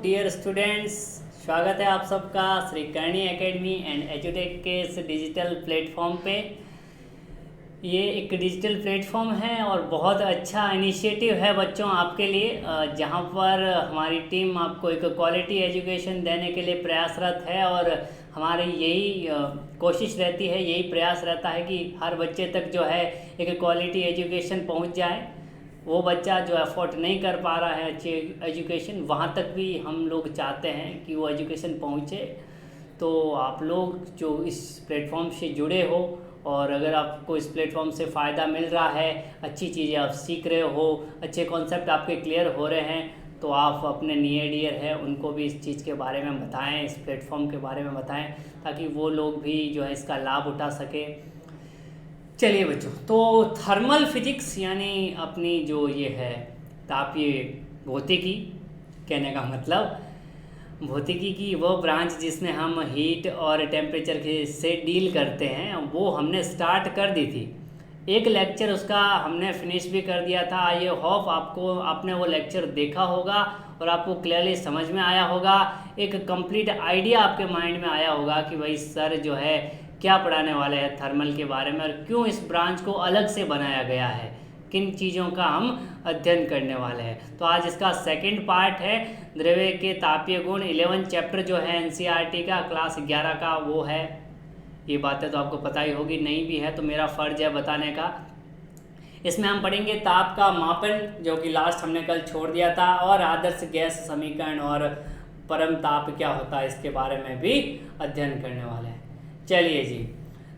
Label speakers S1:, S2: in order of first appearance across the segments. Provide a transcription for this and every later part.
S1: Dear students, स्वागत है आप सबका श्री करणी एकेडमी एंड एजुटेक के इस डिजिटल प्लेटफॉर्म पे। ये एक डिजिटल प्लेटफॉर्म है और बहुत अच्छा इनिशिएटिव है बच्चों आपके लिए, जहाँ पर हमारी टीम आपको एक क्वालिटी एजुकेशन देने के लिए प्रयासरत है। और हमारी यही कोशिश रहती है, यही प्रयास रहता है कि हर बच्चे तक जो है एक क्वालिटी एजुकेशन पहुँच जाए। वो बच्चा जो एफोर्ड नहीं कर पा रहा है अच्छी एजुकेशन, वहाँ तक भी हम लोग चाहते हैं कि वो एजुकेशन पहुँचे। तो आप लोग जो इस प्लेटफॉर्म से जुड़े हो और अगर आपको इस प्लेटफॉर्म से फ़ायदा मिल रहा है, अच्छी चीज़ें आप सीख रहे हो, अच्छे कॉन्सेप्ट आपके क्लियर हो रहे हैं, तो आप अपने नियर डियर है उनको भी इस चीज़ के बारे में बताएं, इस प्लेटफॉर्म के बारे में बताएं, ताकि वो लोग भी जो है इसका लाभ उठा सके। चलिए बच्चों, तो थर्मल फिजिक्स यानी अपनी जो ये है तापीय भौतिकी, कहने का मतलब भौतिकी की वो ब्रांच जिसमें हम हीट और टेम्परेचर के से डील करते हैं, वो हमने स्टार्ट कर दी थी। एक लेक्चर उसका हमने फिनिश भी कर दिया था। आई होप आपने वो लेक्चर देखा होगा और आपको क्लियरली समझ में आया होगा, एक कंप्लीट आइडिया आपके माइंड में आया होगा कि भाई सर जो है क्या पढ़ाने वाले हैं थर्मल के बारे में और क्यों इस ब्रांच को अलग से बनाया गया है, किन चीज़ों का हम अध्ययन करने वाले हैं। तो आज इसका सेकंड पार्ट है, द्रव्य के तापीय गुण। 11 चैप्टर जो है एनसीईआरटी का क्लास 11 का वो है। ये बातें तो आपको पता ही होगी, नहीं भी है तो मेरा फ़र्ज है बताने का। इसमें हम पढ़ेंगे ताप का मापन, जो कि लास्ट हमने कल छोड़ दिया था, और आदर्श गैस समीकरण और परम ताप क्या होता है इसके बारे में भी अध्ययन करने वाले हैं। चलिए जी,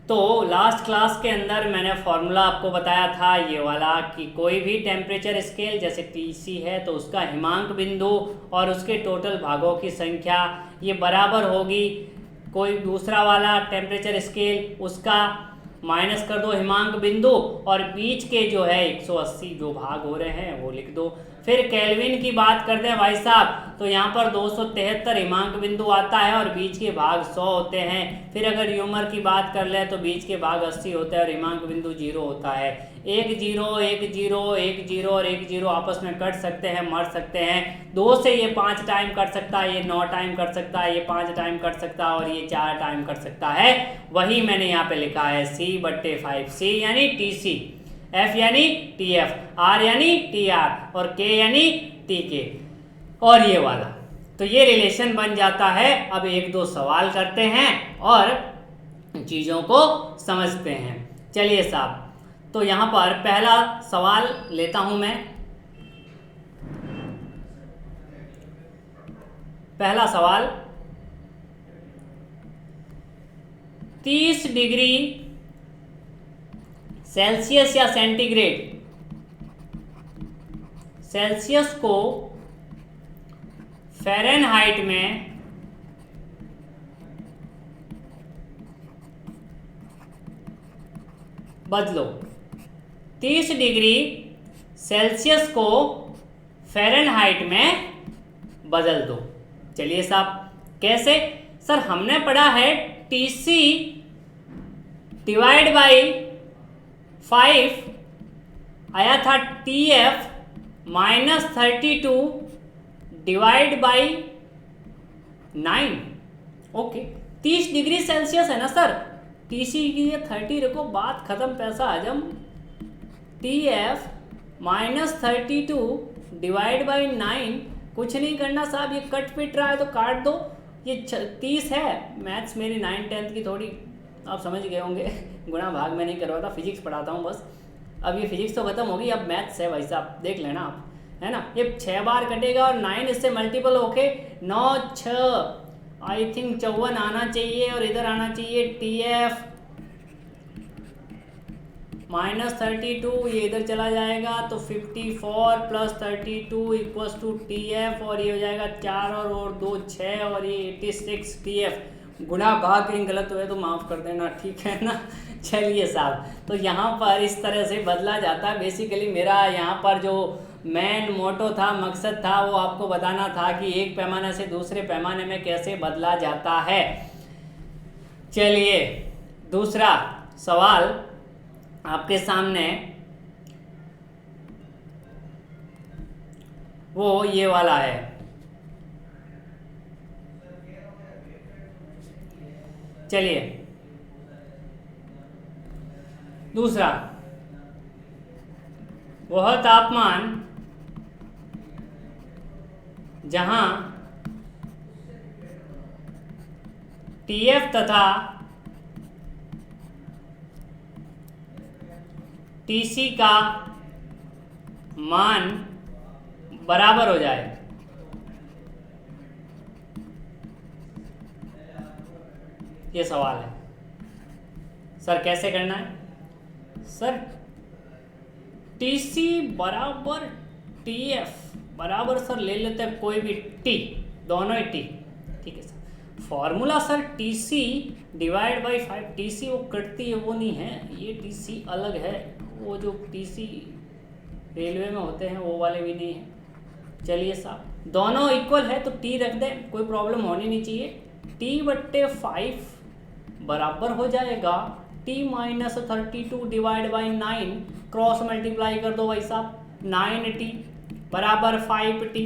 S1: तो लास्ट क्लास के अंदर मैंने फॉर्मूला आपको बताया था ये वाला कि कोई भी टेम्परेचर स्केल जैसे टीसी है तो उसका हिमांक बिंदु और उसके टोटल भागों की संख्या ये बराबर होगी कोई दूसरा वाला टेम्परेचर स्केल, उसका माइनस कर दो हिमांक बिंदु और बीच के जो है 180 जो भाग हो रहे हैं वो लिख दो। फिर केल्विन की बात करते हैं भाई साहब, तो यहाँ पर 273 हिमांक बिंदु आता है और बीच के भाग 100 होते हैं। फिर अगर ह्यूमर की बात कर ले तो बीच के भाग 80 होते हैं और हिमांक बिंदु 0 होता है। 1 0 1 0 1 0 और 1 0 आपस में कट सकते हैं, मर सकते हैं। 2 से ये 5 टाइम कट सकता है, ये 9 टाइम कट सकता है, ये 5 टाइम कट सकता है और ये 4 टाइम कट सकता है। वही मैंने यहाँ पे लिखा है C/5, C यानी TC, F यानी TF, R यानी TR और K यानी TK और ये वाला। तो ये रिलेशन बन जाता है। अब एक दो सवाल करते हैं और चीज़ों को समझते हैं। चलिए साहब, तो यहाँ पर पहला सवाल लेता हूँ मैं। पहला सवाल, 30 डिग्री सेल्सियस या सेंटीग्रेड, सेल्सियस को फ़ारेनहाइट में बदलो। 30 डिग्री सेल्सियस को फ़ारेनहाइट में बदल दो। चलिए साहब, कैसे? सर हमने पढ़ा है TC डिवाइड बाई 5 आया था TF -32 divide by 9। Okay, 30 degree Celsius है ना सर, TC की 30 रखो, बात खत्म, पैसा हजम। TF -32 डिवाइड बाई 9, कुछ नहीं करना साहब, ये कट पिट रहा है तो काट दो। ये 30 है, मैथ्स मेरी 9th 10th की थोड़ी आप समझ गए होंगे, गुणा भाग में नहीं करवाता, फिजिक्स पढ़ाता हूँ बस। अब ये फिजिक्स तो खत्म होगी, अब मैथ्स है भाई साहब, देख लेना आप, है ना। ये 6 बार कटेगा और 9 इससे मल्टीपल होके 9 6 आई थिंक 54 आना चाहिए और इधर आना चाहिए TF -32, ये इधर चला जाएगा तो 54 + 32 = TF और ये हो जाएगा 4 और 2 6 और ये 86 TF। गुणा भाग कहीं गलत हुए तो माफ़ कर देना, ठीक है ना। चलिए साहब, तो यहाँ पर इस तरह से बदला जाता है। बेसिकली मेरा यहाँ पर जो मेन मोटो था, मकसद था, वो आपको बताना था कि एक पैमाने से दूसरे पैमाने में कैसे बदला जाता है। चलिए दूसरा सवाल आपके सामने, वो ये वाला है। चलिए दूसरा, वह तापमान जहां TF तथा TC का मान बराबर हो जाए। ये सवाल है सर, कैसे करना है सर? TC बराबर TF बराबर सर ले लेते हैं कोई भी T, दोनों ही T, ठीक है sir. Formula sir TC divide by 5, TC वो कटती है वो नहीं है, ये TC अलग है, वो जो TC रेलवे में होते हैं वो वाले भी नहीं है। चलिए साहब दोनों इक्वल है तो T रख दें, कोई प्रॉब्लम होनी नहीं चाहिए। T/5 बराबर हो जाएगा T minus 32 divide by 9, cross multiply कर दो भाई साहब, 9T बराबर 5T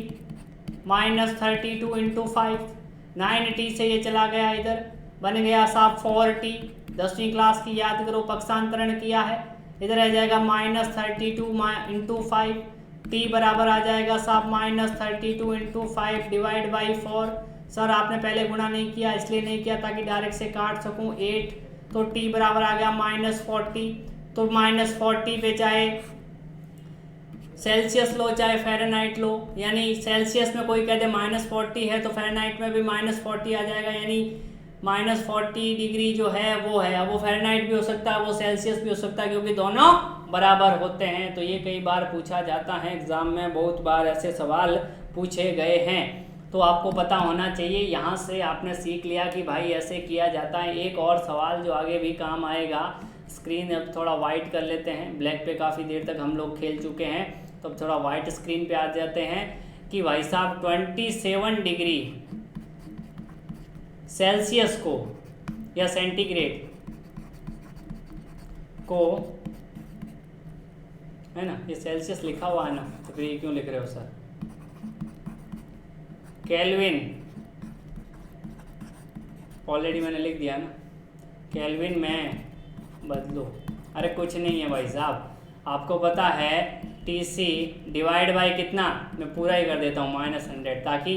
S1: माइनस 32 इंटू 5, 9T से ये चला गया इधर, बन गया साहब 4T। 10वीं क्लास की याद करो, पक्षांतरण किया है, इधर आ जाएगा माइनस 32 इंटू 5, T बराबर आ जाएगा साहब minus 32 into 5 divide by 4। Sir आपने पहले गुणा नहीं किया, इसलिए नहीं किया ताकि डायरेक्ट से काट सकूं, 8, तो T बराबर आ गया माइनस 40। तो माइनस 40 पे चाहे सेल्सियस लो चाहे फ़ारेनहाइट लो, यानी सेल्सियस में कोई कह दे माइनस 40 है तो फ़ारेनहाइट में भी माइनस 40 आ जाएगा, यानी माइनस 40 डिग्री जो है वो है। अब वो फ़ारेनहाइट भी हो सकता है, वो सेल्सियस भी हो सकता है, क्योंकि दोनों बराबर होते हैं। तो ये कई बार पूछा जाता है एग्ज़ाम में, बहुत बार ऐसे सवाल पूछे गए हैं, तो आपको पता होना चाहिए। यहाँ से आपने सीख लिया कि भाई ऐसे किया जाता है। एक और सवाल जो आगे भी काम आएगा, स्क्रीन अब थोड़ा वाइट कर लेते हैं, ब्लैक पे काफ़ी देर तक हम लोग खेल चुके हैं, तो थोड़ा वाइट स्क्रीन पे आ जाते हैं कि भाई साहब 27 डिग्री सेल्सियस को या सेंटीग्रेड को, है ना, ये सेल्सियस लिखा हुआ है ना, तो फिर ये क्यों लिख रहे हो सर? केल्विन ऑलरेडी मैंने लिख दिया ना, केल्विन में बदलो। अरे कुछ नहीं है भाई साहब, आपको पता है TC डिवाइड बाई कितना, मैं पूरा ही कर देता हूँ -100, ताकि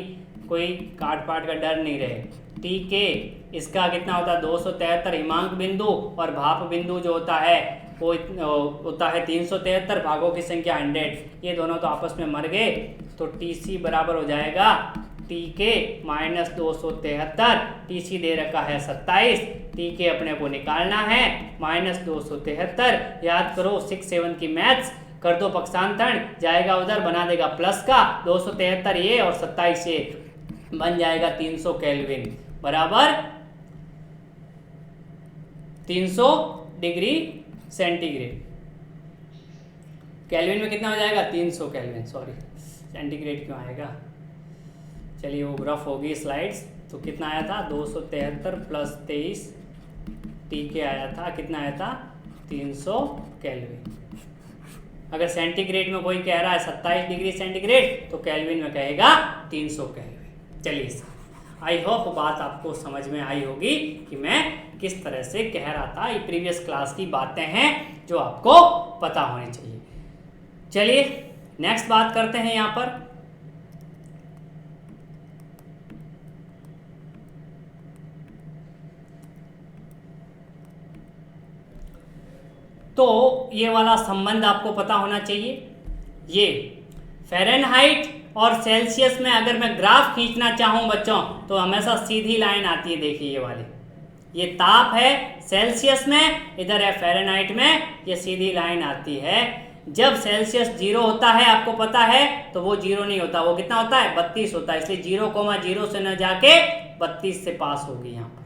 S1: कोई काट पाट का डर नहीं रहे। TK इसका कितना होता है 273, हिमांक बिंदु और भाप बिंदु जो होता है वो होता है 373, भागों की संख्या 100, ये दोनों तो आपस में मर गए, तो TC बराबर हो जाएगा TK माइनस 273, TC दे रखा है 27, TK अपने को निकालना है -273। याद करो 6-7 की मैथ्स, कर दो पक्षांतरण, जाएगा उधर बना देगा प्लस का 273 ये और 27 ये, बन जाएगा 300 केल्विन बराबर 300 डिग्री सेंटीग्रेड। केल्विन में कितना हो जाएगा 300 केल्विन, सॉरी सेंटीग्रेड क्यों आएगा। चलिए वो रफ होगी स्लाइड्स, तो कितना आया था 273 प्लस 23, TK आया था, कितना आया था 300 केल्विन। अगर सेंटीग्रेड में कोई कह रहा है 27 डिग्री सेंटीग्रेड, तो केल्विन में कहेगा 300 केल्विन। चलिए आई होप बात आपको समझ में आई होगी कि मैं किस तरह से कह रहा था। ये प्रीवियस क्लास की बातें हैं जो आपको पता होनी चाहिए। चलिए नेक्स्ट बात करते हैं यहाँ पर। तो ये वाला संबंध आपको पता होना चाहिए। ये फ़ारेनहाइट और सेल्सियस में अगर मैं ग्राफ खींचना चाहूँ बच्चों, तो हमेशा सीधी लाइन आती है, देखिए ये वाली, ये ताप है सेल्सियस में, इधर है फ़ारेनहाइट में, ये सीधी लाइन आती है। जब सेल्सियस 0 होता है आपको पता है, तो वो 0 नहीं होता, वो कितना होता है 32 होता है, इसलिए 0,0 से न जाके 32 से पास होगी यहाँ पर।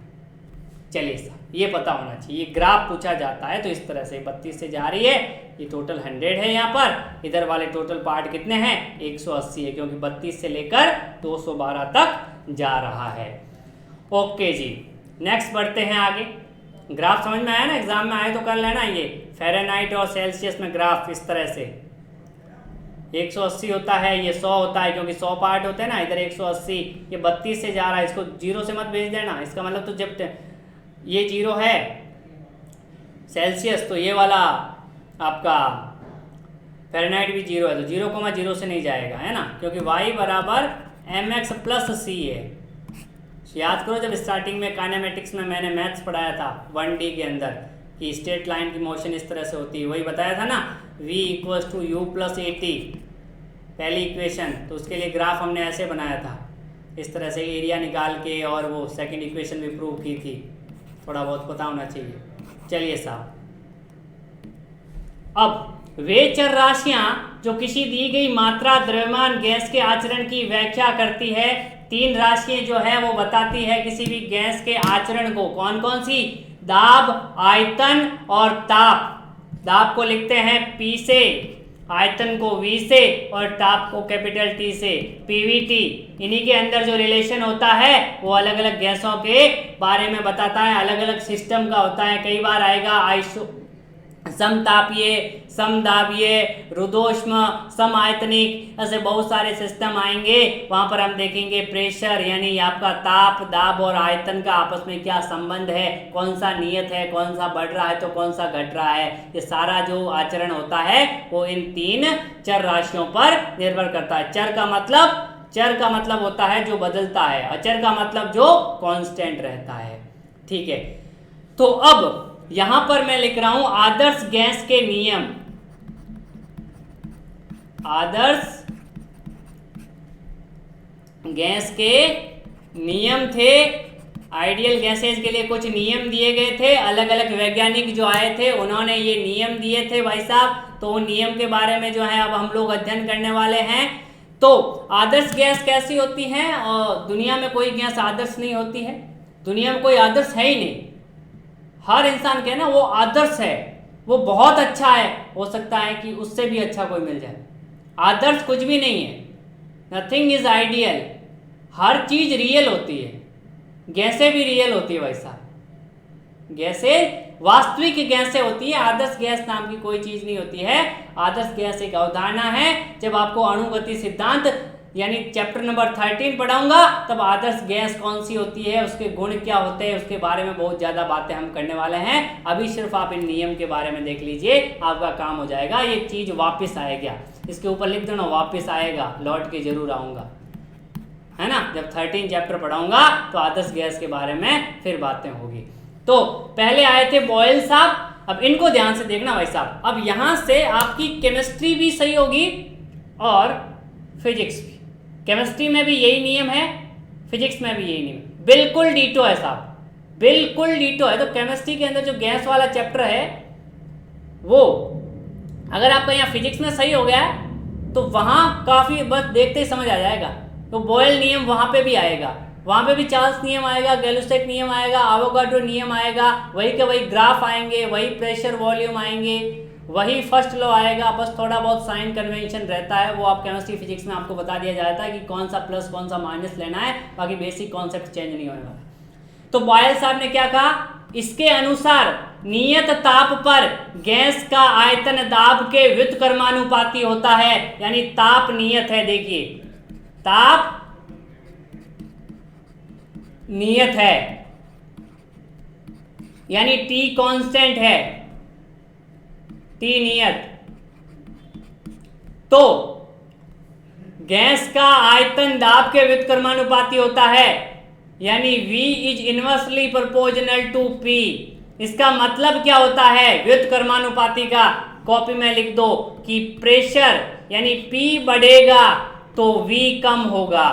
S1: चलिए सर ये पता होना चाहिए, ग्राफ पूछा जाता है तो इस तरह से 32 से जा रही है, ये टोटल 100 है यहाँ पर, इधर वाले टोटल पार्ट कितने हैं 180 है, क्योंकि 32 से लेकर 212 तक जा रहा है। ओके जी नेक्स्ट बढ़ते हैं आगे। ग्राफ समझ में आया ना, एग्जाम में आए तो कर लेना। ये फ़ारेनहाइट और सेल्सियस में ग्राफ इस तरह से 180 होता है, ये 100 होता है, क्योंकि 100 पार्ट होते हैं ना, इधर 180, ये 32 से जा रहा है, इसको 0 से मत भेज देना, इसका मतलब तो जब ये 0 है सेल्सियस, तो ये वाला आपका फ़ारेनहाइट भी 0 है, तो 0,0 से नहीं जाएगा, है ना, क्योंकि y बराबर mx प्लस c है। याद करो जब स्टार्टिंग में काइनेमेटिक्स में मैंने मैथ्स पढ़ाया था 1D के अंदर कि स्ट्रेट लाइन की मोशन इस तरह से होती है, वही बताया था ना, v = u + at पहली इक्वेशन, तो उसके लिए ग्राफ हमने ऐसे बनाया था, इस तरह से एरिया निकाल के, और वो सेकंड इक्वेशन भी प्रूव की थी, थोड़ा बहुत पता होना चाहिए। चलिए साहब, अब वे चर राशियां जो किसी दी गई मात्रा द्रव्यमान गैस के आचरण की व्याख्या करती है, 3 राशियां जो है वो बताती है किसी भी गैस के आचरण को। कौन कौन सी? दाब, आयतन और ताप। दाब को लिखते हैं P से, आयतन को V से और ताप को कैपिटल T से, PVT। इन्हीं के अंदर जो रिलेशन होता है वो अलग अलग गैसों के बारे में बताता है, अलग अलग सिस्टम का होता है। कई बार आएगा समतापीय, समदाबीय, रुद्धोष्म, समायतनिक, ऐसे बहुत सारे सिस्टम आएंगे। वहां पर हम देखेंगे प्रेशर यानी आपका ताप, दाब और आयतन का आपस में क्या संबंध है, कौन सा नियत है, कौन सा बढ़ रहा है तो कौन सा घट रहा है। ये सारा जो आचरण होता है वो इन 3 चर राशियों पर निर्भर करता है। चर का मतलब होता है जो बदलता है, अचर का मतलब जो कांस्टेंट रहता है। ठीक है, तो अब यहां पर मैं लिख रहा हूं आदर्श गैस के नियम। आदर्श गैस के नियम थे, आइडियल गैसेज के लिए कुछ नियम दिए गए थे। अलग अलग वैज्ञानिक जो आए थे उन्होंने ये नियम दिए थे भाई साहब, तो उन नियम के बारे में जो है अब हम लोग अध्ययन करने वाले हैं। तो आदर्श गैस कैसी होती है? और दुनिया में कोई गैस आदर्श नहीं होती है, दुनिया में कोई आदर्श है ही नहीं। हर इंसान के ना वो आदर्श है, वो बहुत अच्छा है, हो सकता है कि उससे भी अच्छा कोई मिल जाए। आदर्श कुछ भी नहीं है, नथिंग इज आइडियल। हर चीज रियल होती है, गैसें भी रियल होती है भाई साहब, गैसें वास्तविक गैसें होती है। आदर्श गैस नाम की कोई चीज नहीं होती है। आदर्श गैस एक अवधारणा है। जब आपको अणुगति सिद्धांत यानी चैप्टर नंबर 13 पढ़ाऊंगा तब आदर्श गैस कौन सी होती है, उसके गुण क्या होते हैं, उसके बारे में बहुत ज़्यादा बातें हम करने वाले हैं। अभी सिर्फ आप इन नियम के बारे में देख लीजिए, आपका काम हो जाएगा। ये चीज़ वापस आएगा, इसके ऊपर लिख दो ना, वापस आएगा, लौट के जरूर आऊँगा, है ना। जब 13 चैप्टर पढ़ाऊंगा तो आदर्श गैस के बारे में फिर बातें होगी। तो पहले आए थे बॉयल साहब, अब इनको ध्यान से देखना भाई साहब। अब यहाँ से आपकी केमिस्ट्री भी सही होगी और फिजिक्स भी। केमिस्ट्री में भी यही नियम है, फिजिक्स में भी यही नियम, बिल्कुल डीटो है साहब, बिल्कुल डीटो है। तो केमिस्ट्री के अंदर जो गैस वाला चैप्टर है वो अगर आपका यहाँ फिजिक्स में सही हो गया है तो वहाँ काफ़ी बस देखते ही समझ आ जाएगा। तो बॉयल नियम वहाँ पे भी आएगा, वहाँ पे भी चार्ल्स नियम आएगा, गैलुस्टेट नियम आएगा, एवोगाड्रो नियम आएगा, वही के वही ग्राफ आएंगे, वही प्रेशर वॉल्यूम आएंगे, वही फर्स्ट लॉ आएगा। बस थोड़ा बहुत साइन कन्वेंशन रहता है, वो आप केमिस्ट्री फिजिक्स में आपको बता दिया जाता है कि कौन सा प्लस कौन सा माइनस लेना है, बाकी बेसिक कॉन्सेप्ट चेंज नहीं होने वाला। तो बॉयल साहब ने क्या कहा, इसके अनुसार नियत ताप पर गैस का आयतन दाब के व्युत्क्रमानुपाती होता है। यानी ताप नियत है, देखिए ताप नियत है यानी T कांस्टेंट है, T नियत। तो गैस का आयतन दाब के व्युत्क्रमानुपाती होता है, यानी V is inversely proportional to P। इसका मतलब क्या होता है व्युत्क्रमानुपाती का? कॉपी में लिख दो कि प्रेशर यानी P बढ़ेगा तो V कम होगा।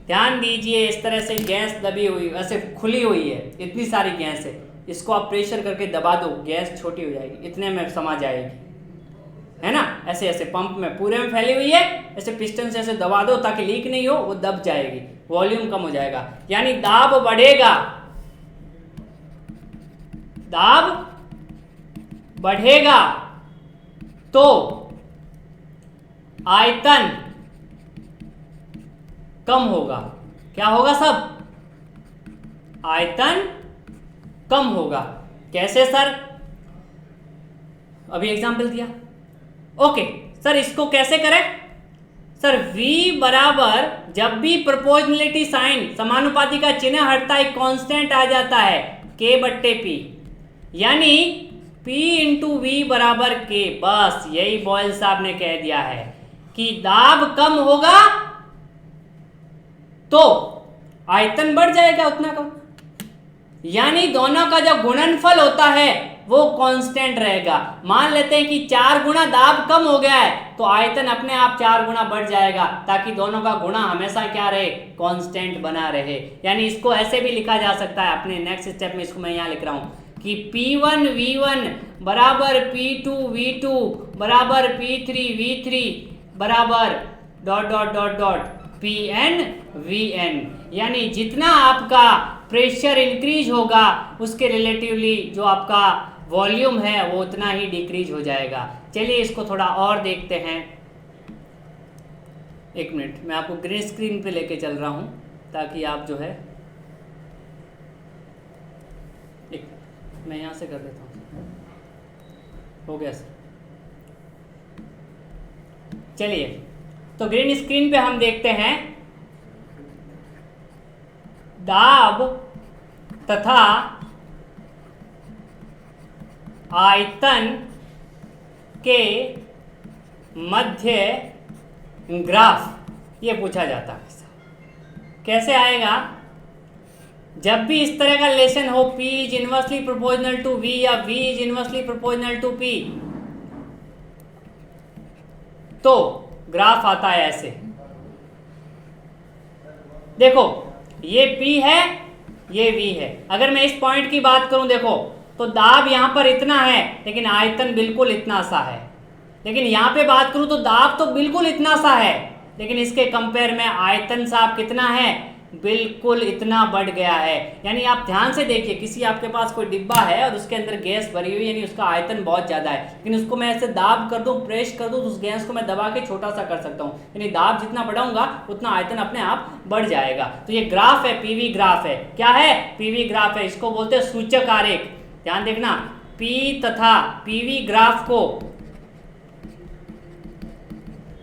S1: ध्यान दीजिए, इस तरह से गैस दबी हुई, वैसे खुली हुई है, इतनी सारी गैस है, इसको आप प्रेशर करके दबा दो, गैस छोटी हो जाएगी, इतने में समा जाएगी, है ना। ऐसे ऐसे पंप में पूरे में फैली हुई है, ऐसे पिस्टन से ऐसे दबा दो ताकि लीक नहीं हो, वो दब जाएगी, वॉल्यूम कम हो जाएगा। यानी दाब बढ़ेगा, दाब बढ़ेगा तो आयतन कम होगा। क्या होगा सब? आयतन कम होगा। कैसे सर? अभी एग्जाम्पल दिया। ओके सर, इसको कैसे करें? सर V बराबर, जब भी प्रोपोर्शनलिटी साइन समानुपाती का चिन्ह हटता है, कांस्टेंट आ जाता है, K/P, यानी P इंटू वी बराबर K। बस यही बॉयल साहब ने कह दिया है कि दाब कम होगा तो आयतन बढ़ जाएगा उतना कम, यानी दोनों का जो गुणनफल होता है वो कांस्टेंट रहेगा। मान लेते हैं कि 4 गुना दाब कम हो गया है तो आयतन अपने आप 4 गुना बढ़ जाएगा, ताकि दोनों का गुणा हमेशा क्या रहे, कांस्टेंट बना रहे। यानी इसको ऐसे भी लिखा जा सकता है, अपने नेक्स्ट स्टेप में इसको मैं यहाँ लिख रहा हूँ कि P1V1 बराबर P2V2 बराबर P3V3 बराबर dot dot dot dot PnVn, यानी जितना आपका प्रेशर इंक्रीज होगा उसके रिलेटिवली जो आपका वॉल्यूम है वो उतना ही डिक्रीज हो जाएगा। चलिए इसको थोड़ा और देखते हैं। एक मिनट, मैं आपको ग्रीन स्क्रीन पे लेके चल रहा हूं ताकि आप जो है मैं यहां से कर देता हूं। हो गया सर। चलिए तो ग्रीन स्क्रीन पे हम देखते हैं दाब तथा आयतन के मध्य ग्राफ ये पूछा जाता है। कैसे आएगा, जब भी इस तरह का रिलेशन हो P is inversely proportional to V या V is inversely proportional to P, तो ग्राफ आता है ऐसे। देखो ये P है, ये V है। अगर मैं इस पॉइंट की बात करूं, देखो तो दाब यहां पर इतना है लेकिन आयतन बिल्कुल इतना सा है। लेकिन यहां पे बात करूं तो दाब तो बिल्कुल इतना सा है, लेकिन इसके कंपेयर में आयतन साहब कितना है, बिल्कुल इतना बढ़ गया है। यानी आप ध्यान से देखिए, किसी आपके पास कोई डिब्बा है और उसके अंदर गैस भरी हुई, यानी उसका आयतन बहुत ज़्यादा है, लेकिन उसको मैं ऐसे दाब कर दूं, प्रेस कर दूं, तो उस गैस को मैं दबा के छोटा सा कर सकता हूं। यानी दाब जितना बढ़ाऊंगा उतना आयतन अपने आप बढ़ जाएगा। तो ये ग्राफ है, पीवी ग्राफ है। क्या है, पीवी ग्राफ है। इसको बोलते हैं सूचक आरेख। ध्यान देखना, पी तथा पीवी ग्राफ को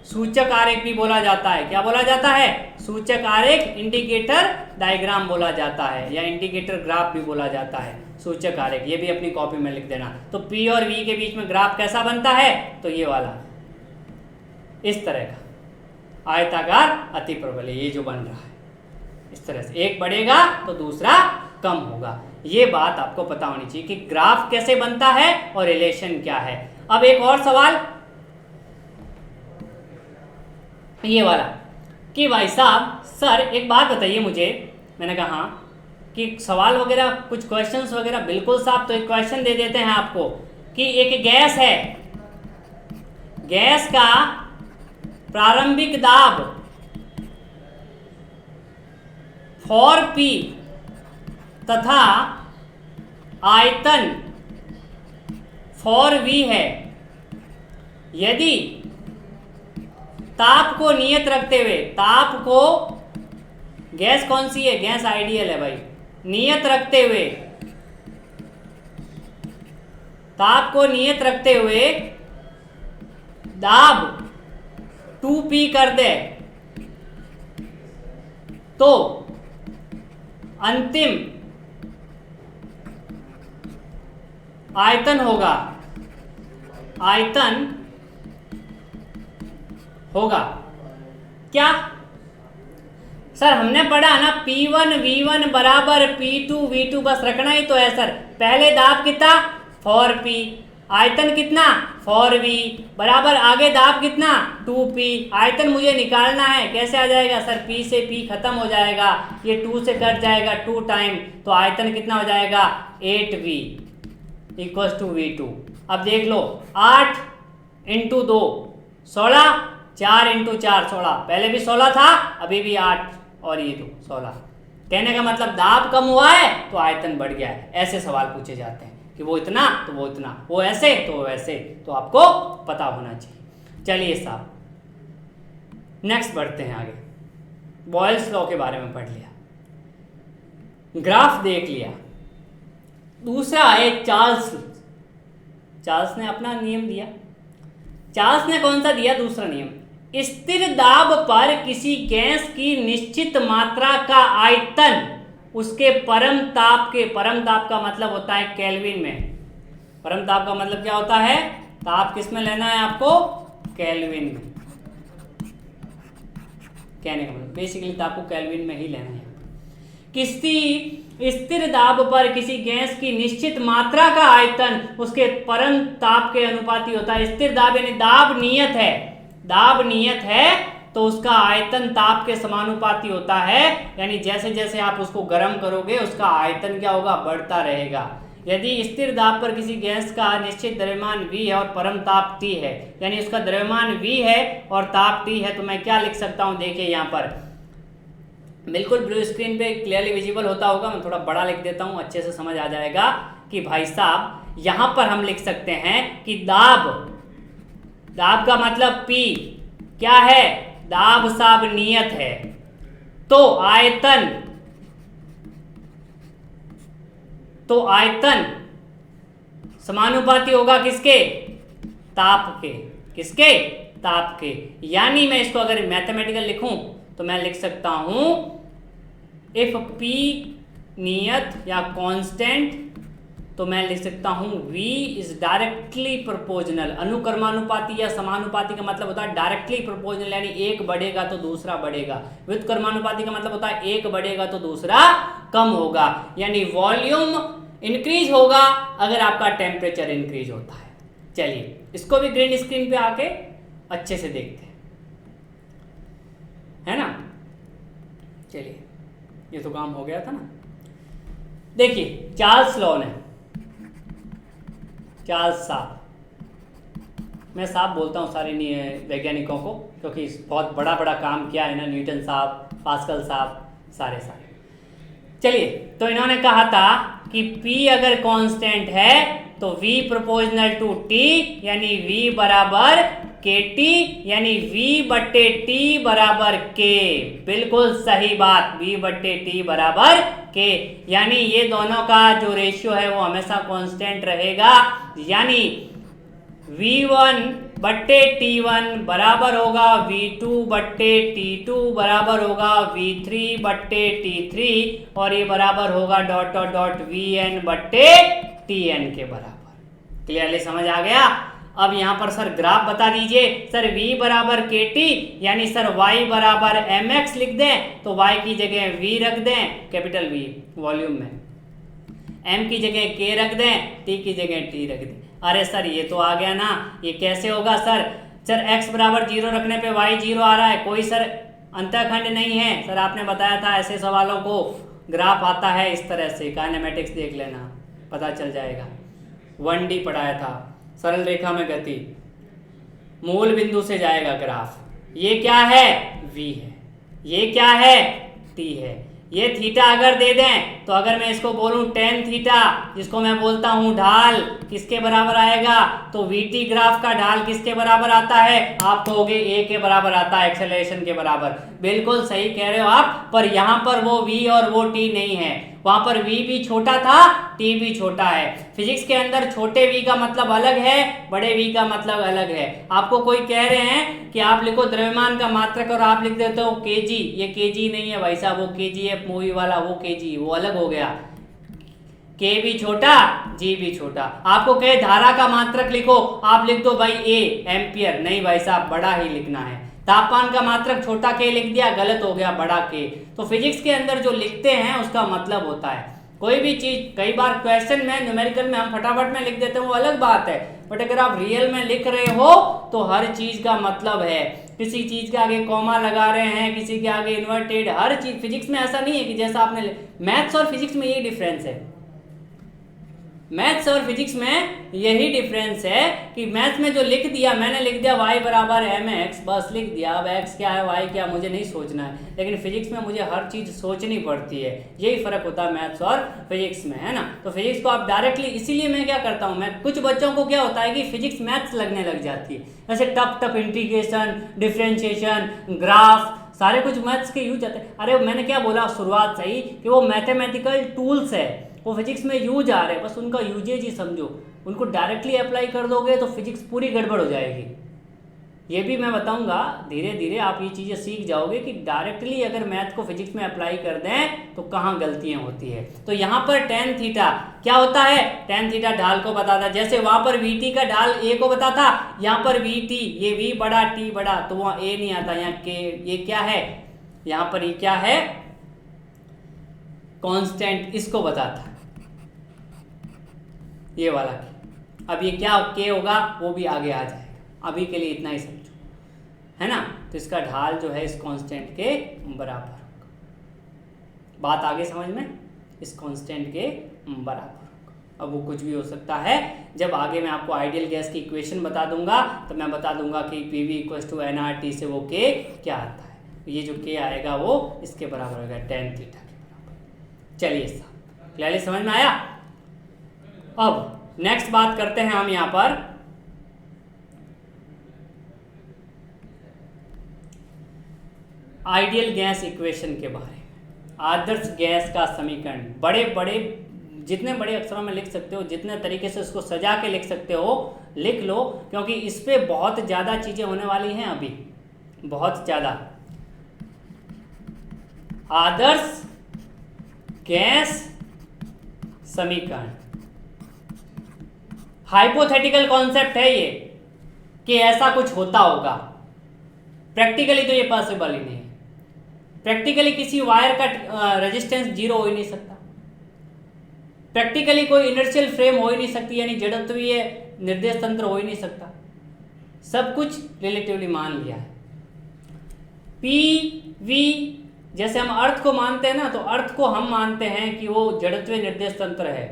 S1: सूचक आरेख भी बोला जाता है। क्या बोला जाता है, सूचक आरेख, इंडिकेटर डायग्राम बोला जाता है, या इंडिकेटर ग्राफ भी बोला जाता है, सूचक आरेख। ये भी अपनी कॉपी में लिख देना। तो P और V के बीच में ग्राफ कैसा बनता है, तो ये वाला, इस तरह का आयताकार अतिप्रबल, ये जो बन रहा है इस तरह से, एक बढ़ेगा तो दूसरा कम होगा। ये बात आपको पता होनी चाहिए कि ग्राफ कैसे बनता है और रिलेशन क्या है। अब एक और सवाल ये वाला कि भाई साहब सर एक बात बताइए मुझे। मैंने कहा हाँ कि सवाल वगैरह कुछ क्वेश्चंस वगैरह, बिल्कुल साहब। तो एक क्वेश्चन दे देते हैं आपको कि एक गैस है, गैस का प्रारंभिक दाब फॉर P तथा आयतन फॉर V है। यदि ताप को नियत रखते हुए, ताप को, गैस कौन सी है, गैस आइडियल है भाई, नियत रखते हुए, ताप को नियत रखते हुए दाब 2P कर दे तो अंतिम आयतन होगा, आयतन होगा क्या। सर हमने पढ़ा ना P1V1 बराबर P2V2, बस रखना ही तो है सर। पहले दाब कितना, फॉर P, आयतन कितना, फॉर V, बराबर आगे दाब कितना, 2P। आयतन मुझे निकालना है, कैसे आ जाएगा सर, P से P खत्म हो जाएगा, ये 2 से कट जाएगा 2 टाइम, तो आयतन कितना हो जाएगा 8V इक्वल्स टू V2। अब देख लो 8 इंटू 2 16, 4 इंटू 4 16, पहले भी 16 था, अभी भी 8 और ये 2 16। कहने का मतलब दाब कम हुआ है तो आयतन बढ़ गया है। ऐसे सवाल पूछे जाते हैं कि वो इतना तो वो इतना, वो ऐसे तो वैसे, तो आपको पता होना चाहिए। चलिए साहब नेक्स्ट बढ़ते हैं आगे। बॉयल्स लॉ के बारे में पढ़ लिया, ग्राफ देख लिया। दूसरा है चार्ल्स ने अपना नियम दिया। चार्ल्स ने कौन सा दिया, दूसरा नियम, स्थिर दाब पर किसी गैस की निश्चित मात्रा का आयतन उसके परम ताप का मतलब होता है केल्विन में। परम ताप का मतलब क्या होता है? ताप किस में लेना है आपको? केल्विन में। कहने का मतलब बेसिकली ताप को केल्विन में ही लेना है। किसी स्थिर दाब पर किसी गैस की निश्चित मात्रा का आयतन उसके परम ताप के अनुपाती होता है। स्थिर दाब यानी दाब नियत है तो उसका आयतन ताप के समानुपाती होता है। यानी जैसे जैसे आप उसको गर्म करोगे उसका आयतन क्या होगा? बढ़ता रहेगा। यदि स्थिर दाब पर किसी गैस का निश्चित द्रव्यमान V है और परम ताप T है, यानी उसका द्रव्यमान V है और ताप T है, तो मैं क्या लिख सकता हूं? देखिए यहाँ पर बिल्कुल ब्लू स्क्रीन पे क्लियरली विजिबल होता होगा, मैं थोड़ा बड़ा लिख देता हूं, अच्छे से समझ आ जाएगा कि भाई साहब यहां पर हम लिख सकते हैं कि दाब का मतलब P क्या है? दाब साब नियत है, तो आयतन समानुपाती होगा किसके? ताप के। किसके? ताप के। यानी मैं इसको अगर मैथमेटिकल लिखूं तो मैं लिख सकता हूं इफ P नियत या कांस्टेंट, तो मैं लिख सकता हूं V इज डायरेक्टली प्रोपोर्शनल। अनुक्रमानुपाती या समानुपाती का मतलब होता है डायरेक्टली प्रोपोर्शनल, यानी एक बढ़ेगा तो दूसरा बढ़ेगा। व्युत्क्रमानुपाती का मतलब होता है एक बढ़ेगा तो दूसरा कम होगा, यानी वॉल्यूम इंक्रीज होगा अगर आपका टेम्परेचर इंक्रीज होता है। चलिए इसको भी ग्रीन स्क्रीन पे आके अच्छे से देखते हैं, है ना। चलिए ये तो काम हो गया था ना। देखिए चार्ल्स लॉ ने, चार्ल्स साहब, मैं साहब बोलता हूँ सारे वैज्ञानिकों को क्योंकि बहुत बड़ा बड़ा काम किया है ना, न्यूटन साहब, पास्कल साहब, सारे। चलिए तो इन्होंने कहा था कि P अगर कांस्टेंट है तो V प्रोपोर्शनल टू T, यानी V बराबर KT, यानी V बट्टे T बराबर K। बिल्कुल सही बात, V बट्टे T बराबर K, यानी ये दोनों का जो रेशियो है वो हमेशा कांस्टेंट रहेगा। यानी V1 बट्टे T1 बराबर होगा V2 बट्टे T2 बराबर होगा V3 बट्टे T3, और ये बराबर होगा डॉट डॉट डॉट Vn बट्टे Tn के बराबर। क्लियरली समझ आ गया? अब यहाँ पर सर ग्राफ बता दीजिए। सर V बराबर KT, यानी सर Y बराबर mx लिख दें तो Y की जगह V रख दें, कैपिटल V वॉल्यूम में, M की जगह K रख दें, T की जगह T रख दें। अरे सर ये तो आ गया ना, ये कैसे होगा सर? सर x बराबर 0 रखने पे y 0 आ रहा है, कोई सर अंतःखंड नहीं है। सर आपने बताया था ऐसे सवालों को ग्राफ आता है इस तरह से, काइनेमेटिक्स देख लेना पता चल जाएगा। 1D पढ़ाया था, सरल रेखा में गति, मूल बिंदु से जाएगा ग्राफ। ये क्या है? v है। ये क्या है? t है। ये थीटा अगर दे दें तो अगर मैं इसको बोलूं टेन थीटा, जिसको मैं बोलता हूं ढाल, किसके बराबर आएगा? तो VT ग्राफ का ढाल किसके बराबर आता है? आप कहोगे A के बराबर आता है, एक्सेलरेशन के बराबर। बिल्कुल सही कह रहे हो आप, पर यहाँ पर वो V और वो T नहीं है, वहां पर V भी छोटा था, T भी छोटा है। फिजिक्स के अंदर छोटे V का मतलब अलग है, बड़े V का मतलब अलग है। आपको कोई कह रहे हैं कि आप लिखो द्रव्यमान का मात्रक और आप लिख देते हो kg, ये kg नहीं है भाई साहब, वो KGF मूवी वाला वो kg, वो अलग हो गया। K भी छोटा, G भी छोटा। आपको कहे धारा का मात्रक लिखो, आप लिख दो भाई A एम्पियर, नहीं भाई साहब बड़ा ही लिखना है। तापमान का मात्रक छोटा K लिख दिया, गलत हो गया, बड़ा K। तो फिजिक्स के अंदर जो लिखते हैं उसका मतलब होता है। कोई भी चीज, कई बार क्वेश्चन में न्यूमेरिकल में हम फटाफट में लिख देते हैं, वो अलग बात है, बट अगर आप रियल में लिख रहे हो तो हर चीज का मतलब है। किसी चीज के आगे कॉमा लगा रहे हैं, किसी के आगे इन्वर्टेड, हर चीज। फिजिक्स में ऐसा नहीं है कि जैसा आपने, मैथ्स और फिजिक्स में यही डिफरेंस है। मैथ्स और फिजिक्स में यही डिफरेंस है कि मैथ्स में जो लिख दिया, मैंने लिख दिया y बराबर mx, बस लिख दिया, अब x क्या है y क्या मुझे नहीं सोचना है। लेकिन फिजिक्स में मुझे हर चीज़ सोचनी पड़ती है, यही फ़र्क होता है मैथ्स और फिजिक्स में, है ना। तो फिजिक्स को आप डायरेक्टली, इसीलिए मैं क्या करता हूँ, मैं कुछ बच्चों को क्या होता है कि फिजिक्स मैथ्स लगने लग जाती है, जैसे टफ इंटीग्रेशन, डिफ्रेंशिएशन, ग्राफ, सारे कुछ मैथ्स के यूज आते हैं। अरे मैंने क्या बोला शुरुआत से ही कि वो मैथमेटिकल टूल्स है, वो फिजिक्स में यूज आ रहे हैं, बस उनका यूजेज ही समझो। उनको डायरेक्टली अप्लाई कर दोगे तो फिजिक्स पूरी गड़बड़ हो जाएगी। ये भी मैं बताऊंगा, धीरे धीरे आप ये चीज़ें सीख जाओगे कि डायरेक्टली अगर मैथ को फिजिक्स में अप्लाई कर दें तो कहाँ गलतियाँ होती है। तो यहाँ पर टेन थीटा क्या होता है, टेन थीटा ढाल को बताता, जैसे वहाँ पर वी टी का ढाल ए को बताता, यहाँ पर वी टी, ये वी बड़ा टी बड़ा, तो वहाँ ए नहीं आता, यहाँ के, ये क्या है, यहाँ पर ये क्या है, कांस्टेंट, इसको बताता ये वाला। अब ये क्या के होगा वो भी आगे आ जाएगा, अभी के लिए इतना ही समझो, है ना। तो इसका ढाल जो है इस कांस्टेंट के बराबर होगा, बात आगे समझ में, इस कांस्टेंट के बराबर होगा। अब वो कुछ भी हो सकता है, जब आगे मैं आपको आइडियल गैस की इक्वेशन बता दूंगा तो मैं बता दूंगा कि P V equals to N R T से वो के क्या आता है। ये जो के आएगा वो इसके बराबर होगा, टेन थीटा के बराबर। चलिए साहब, क्लियरली समझ में आया। अब नेक्स्ट बात करते हैं हम यहाँ पर आइडियल गैस इक्वेशन के बारे में। आदर्श गैस का समीकरण, बड़े बड़े, जितने बड़े अक्षरों में लिख सकते हो, जितने तरीके से उसको सजा के लिख सकते हो लिख लो, क्योंकि इस पे बहुत ज़्यादा चीज़ें होने वाली हैं अभी, बहुत ज़्यादा। आदर्श गैस समीकरण हाइपोथेटिकल कॉन्सेप्ट है ये, कि ऐसा कुछ होता होगा, प्रैक्टिकली तो ये पॉसिबल ही नहीं है। प्रैक्टिकली किसी वायर का रेजिस्टेंस जीरो हो ही नहीं सकता, प्रैक्टिकली कोई इनर्शियल फ्रेम हो ही नहीं सकती, यानी जड़त्वीय निर्देश तंत्र हो ही नहीं सकता, सब कुछ रिलेटिवली मान लिया है। पी वी, जैसे हम अर्थ को मानते हैं ना, तो अर्थ को हम मानते हैं कि वो जड़त्वीय निर्देश तंत्र है,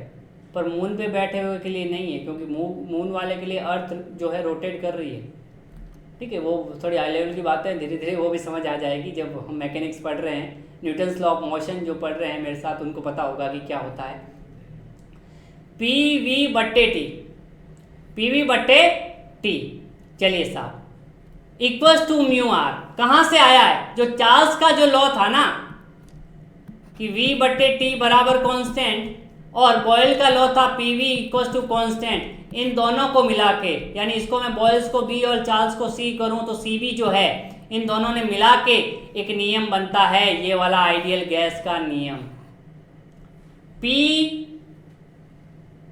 S1: पर मून पे बैठे हुए के लिए नहीं है, क्योंकि मून वाले के लिए अर्थ जो है रोटेट कर रही है। ठीक है, वो थोड़ी हाई लेवल की बातें हैं, धीरे धीरे वो भी समझ आ जाएगी जब हम मैकेनिक्स पढ़ रहे हैं, न्यूटन्स लॉ ऑफ मोशन जो पढ़ रहे हैं मेरे साथ, उनको पता होगा कि क्या होता है। पी वी बट्टे टी, पी वी बट्टे टी, चलिए साहब, इक्वल्स टू म्यू आर, कहाँ से आया है, जो चार्ल्स का जो लॉ था ना कि वी बट्टे टी बराबर कांस्टेंट, और बॉयल का लॉ था P V equals to constant, इन दोनों को मिला के, यानी इसको मैं बॉयल्स को बी और चार्ल्स को सी करूं तो सी बी जो है, इन दोनों ने मिला के एक नियम बनता है, ये वाला आइडियल गैस का नियम। पी